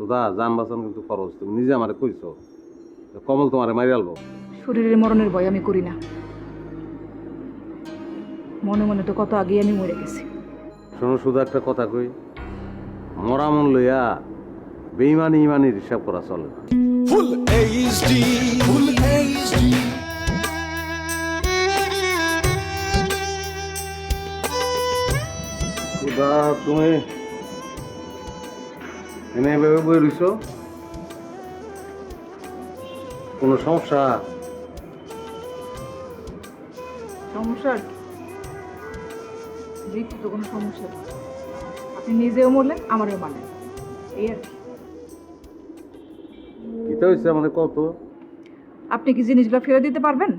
সুধা জান বাঁচান কিন্তু খরচ, তুমি নিজে আমারে কইছো কমল তোমারে মারি আলবো। শরীরের মরণের ভয় আমি করি না, মনে মনে তো কত আগে আমি মরে গেছি। শোনো শুধু একটা কথা কই, মরা মন লইয়া বেইমানি ইমানির হিসাব করা চলে না। Full HD, Full HD. সুধা তুমি এনে এভাবে বই রইছো, কোনো সমস্যা? সমস্যা আর কি? তো কোনো সমস্যা নেই, আপনি নিজেও মরলেন আমারও মারলেন, এই আর কি। কিতা হয়েছে আমাদের কত? আপনি কি জিনিসগুলো ফেরত দিতে পারবেন?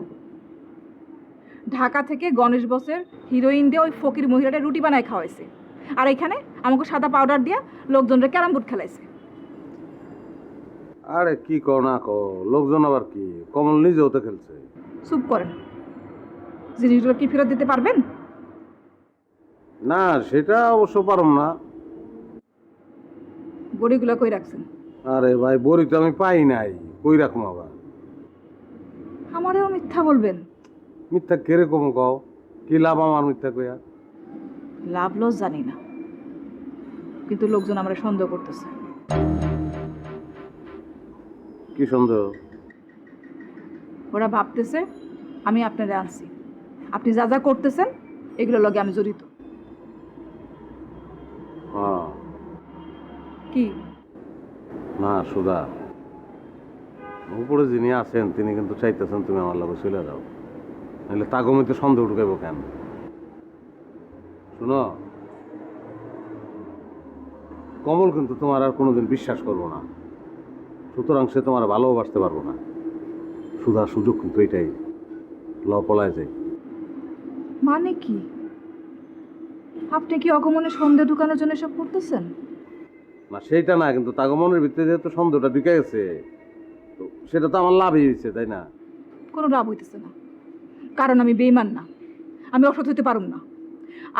ঢাকা থেকে গণেশ বসের হিরোইন দিয়ে ওই ফকির মহিলাটা রুটি বানায় খাওয়াইছে, আর এখানে আমাকে সাদা পাউডার দিয়া লোকজনরা ক্যারাম বোর্ড খেলাইছে। আরে কি কও না কও, লোকজন আবার কি, কমল নিজেও তো খেলছে। চুপ করেন, জিনিসগুলো কি ফেরত দিতে পারবেন? না সেটা অবশ্য পারম না। বড়িগুলো কই রাখছেন? আরে ভাই বড়ি তো আমি পাই নাই, কই রাখবো আবার? আমারেও মিথ্যা বলবেন? মিথ্যা কিরকম কও, কি লাভ আমার মিথ্যা কইয়া? লাভ লস জানি না, কিন্তু লোকজন আমরা সন্দেহ করতেছে। কি সন্দেহ? ওরা ভাবতেছে আমি আপনারে আনছি, আপনি যা যা করতেছেন এগুলোর লগে আমি জড়িত। হ্যাঁ কি? না সুধা, উপরে যিনি আছেন তিনি কিন্তু চাইতেছেন তুমি আমার লগে চলে যাও, নাহলে তাগমিতে সন্দেহ ঢুকাইব কেন? শুনো, কমল কিন্তু তোমার আর কোনোদিন বিশ্বাস করবো না, সুতরাং সে তোমার ভালোবাসতে পারবো না। সুধা সুযোগ কিন্তু এটাই, ল পলায় যাই। মানে কি? আপনি কি অগমনে সন্দেহ ঢুকানোর জন্য সব করতেছেন? না সেইটা না, কিন্তু তাগমনের ভিতরে যেহেতু সন্দেহটা ঢুকে গেছে, তো সেটা তো আমার লাভই হয়েছে, তাই না? কোনো লাভ হইতেছে না, কারণ আমি বেইমান না, আমি অসৎ হইতে পারুম না,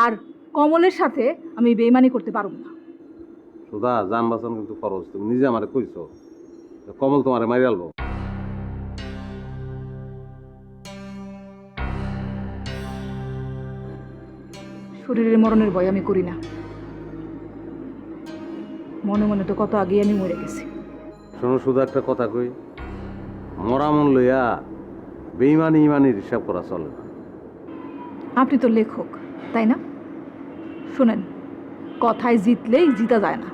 আর কমলের সাথে আমি বেইমানি করতে পারুম না। সুধা জান বাঁচান কিন্তু খরচ, তুমি নিজে আমারে কইছো কমল তোমারে মারি আলবো। শরীরের মরণের ভয় আমি করি না, মনে মনে তো কত আগে আমি মরে গেছি। শোনো শুধু একটা কথা কই, মরা মন লইয়া বেইমানি ইমানির হিসাব করা চলে না। আপনি তো লেখক, তাই না? শোনেন, কথায় জিতলেই জিতা যায় না।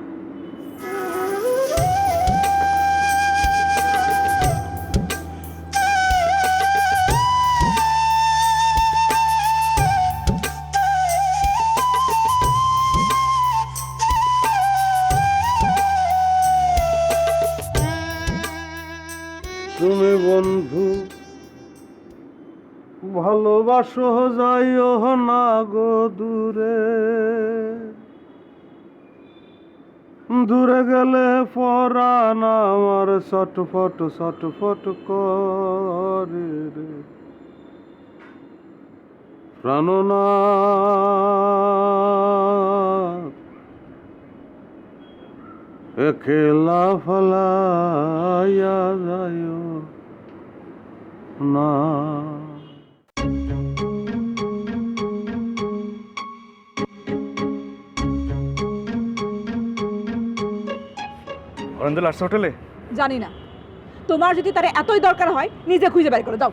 তুমি বন্ধু ভালোবাসো যাইও না গো দূরে, দূরে গেলে পরাণ আমার ছটফট ছটফট করে রে প্রাণনাথ, একলা ফলাইয়া যাইও না। অরেন্দল আসছে হোটেলে? জানি না, তোমার যদি তার এতই দরকার হয় নিজে খুঁজে বের করে দাও।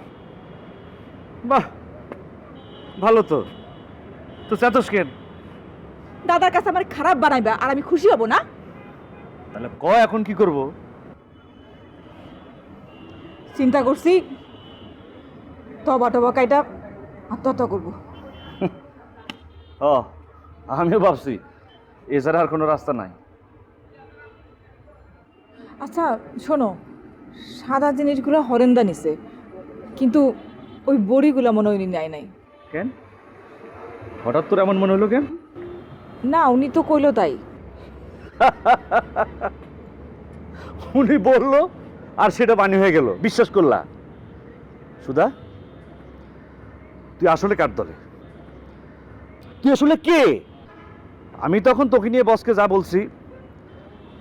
বাহ, ভালো তো। তো চাতস কেন? দাদার কাছে আমার খারাপ বানাইবা আর আমি খুশি হব না? তাহলে ক এখন কি করব? চিন্তা করছি তবা টবা কাইটা আত্মহত্যা করবো। ও, আমিও ভাবছি এছাড়া আর কোনো রাস্তা নাই। আচ্ছা শোনো, সাদা জিনিসগুলো হরেন্দা নিছে, কিন্তু ওই বড়িগুলো মনে হয় উনি নেয় নাই। কেন হঠাৎ তোর এমন মনে হলো কেন? না, উনি তো কইলো তাই। উনি বললো আর সেটা বানি হয়ে গেল, বিশ্বাস করলা? সুধা, তুই আসলে কার দলে? তুই আসলে কে? আমি তখন তোকে নিয়ে বসকে যা বলছি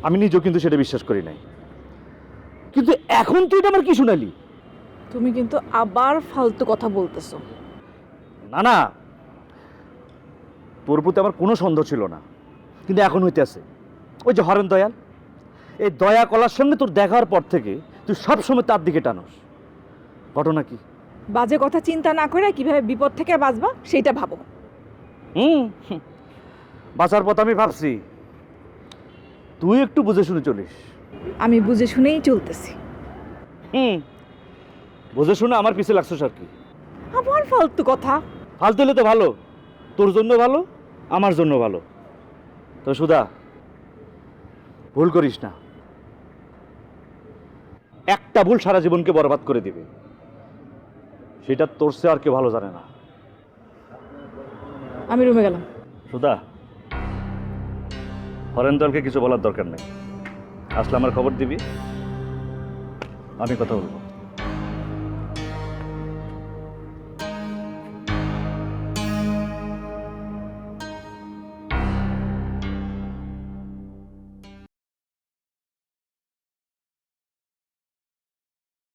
আমি নিজেও কিন্তু সেটা বিশ্বাস করি নাই, কিন্তু এখন তুই এটা আমার কি শুনালি? তুমি কিন্তু আবার ফালতু কথা বলতেছো। না না, তোর প্রতি আমার কোনো সন্দেহ ছিল না, কিন্তু এখন হইতে আছে। ওই যে হরেন দয়াল, এই দয়া কলার সঙ্গে তোর দেখার পর থেকে তুই সবসময় তার দিকে টানস। ঘটনা কি? বাজে কথা চিন্তা না করে কিভাবে বিপদ থেকে বাঁচবা সেইটা ভাবো। হুম, বাঁচার পথ আমি ভাবছি, তুই একটু বুঝে শুনে চলিস। আমি বুঝে শুনেই চলতেছি। বুঝে শুনে আমার পিছে লাগছিস আর কি। আবার ফালতু কথা। ফালতু হলে তো ভালো, তোর জন্য ভালো, আমার জন্য ভালো। তো সুধা, ভুল করিস না। একটা ভুল সারা জীবনকে বরবাদ করে দিবে, সেটা তোর সে আর কেউ ভালো জানে না। আমি রুমে গেলাম। সুধা, হরেন দলকে কিছু বলার দরকার নেই, আসলে আমার খবর দিবি, আমি কথা বলবো।